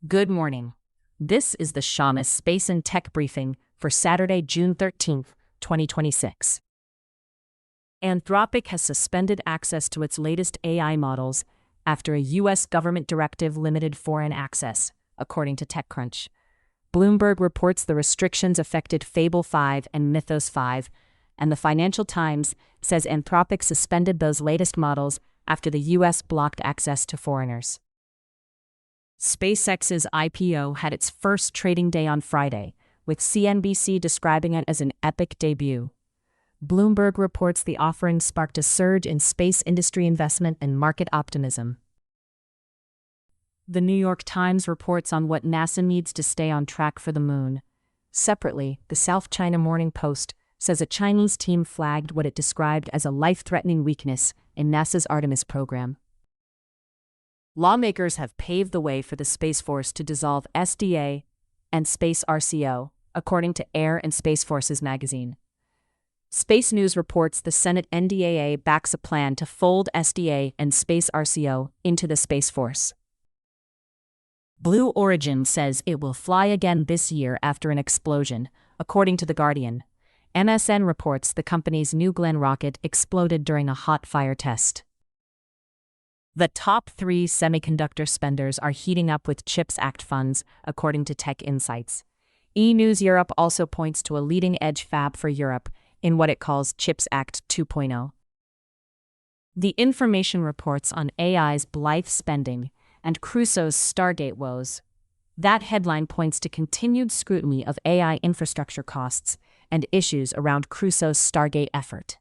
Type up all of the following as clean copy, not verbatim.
Good morning. This is the Shammas Space and Tech Briefing for Saturday, June 13th, 2026. Anthropic has suspended access to its latest AI models after a U.S. government directive limited foreign access, according to TechCrunch. Bloomberg reports the restrictions affected Fable 5 and Mythos 5, and the Financial Times says Anthropic suspended those latest models after the U.S. blocked access to foreigners. SpaceX's IPO had its first trading day on Friday, with CNBC describing it as an epic debut. Bloomberg reports the offering sparked a surge in space industry investment and market optimism. The New York Times reports on what NASA needs to stay on track for the moon. Separately, the South China Morning Post says a Chinese team flagged what it described as a life-threatening weakness in NASA's Artemis program. Lawmakers have paved the way for the Space Force to dissolve SDA and Space RCO, according to Air and Space Forces magazine. Space News reports the Senate NDAA backs a plan to fold SDA and Space RCO into the Space Force. Blue Origin says it will fly again this year after an explosion, according to The Guardian. MSN reports the company's New Glenn rocket exploded during a hot fire test. The top 3 semiconductor spenders are heating up with CHIPS Act funds, according to Tech Insights. E-News Europe also points to a leading-edge fab for Europe in what it calls CHIPS Act 2.0. The Information reports on AI's Blythe spending and Crusoe's Stargate woes. That headline points to continued scrutiny of AI infrastructure costs and issues around Crusoe's Stargate effort.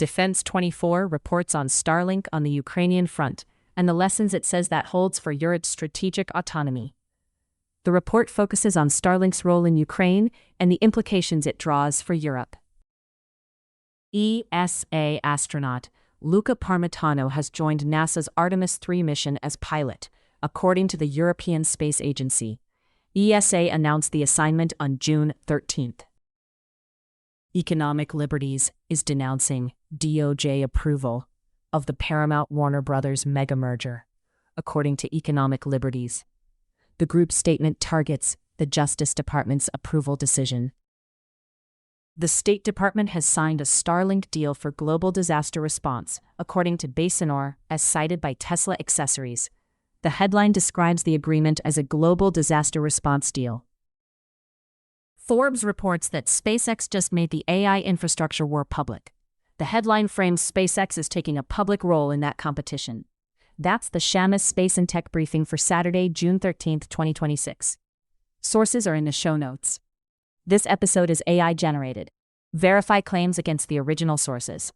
Defense 24 reports on Starlink on the Ukrainian front and the lessons it says that holds for Europe's strategic autonomy. The report focuses on Starlink's role in Ukraine and the implications it draws for Europe. ESA astronaut Luca Parmitano has joined NASA's Artemis 3 mission as pilot, according to the European Space Agency. ESA announced the assignment on June 13th. Economic Liberties is denouncing DOJ approval of the Paramount-Warner Brothers mega merger, according to Economic Liberties. The group's statement targets the Justice Department's approval decision. The State Department has signed a Starlink deal for global disaster response, according to Baysinor, as cited by Tesla Accessories. The headline describes the agreement as a global disaster response deal. Forbes reports that SpaceX just made the AI infrastructure war public. The headline frames SpaceX as taking a public role in that competition. That's the Shammas Space and Tech Briefing for Saturday, June 13th, 2026. Sources are in the show notes. This episode is AI generated. Verify claims against the original sources.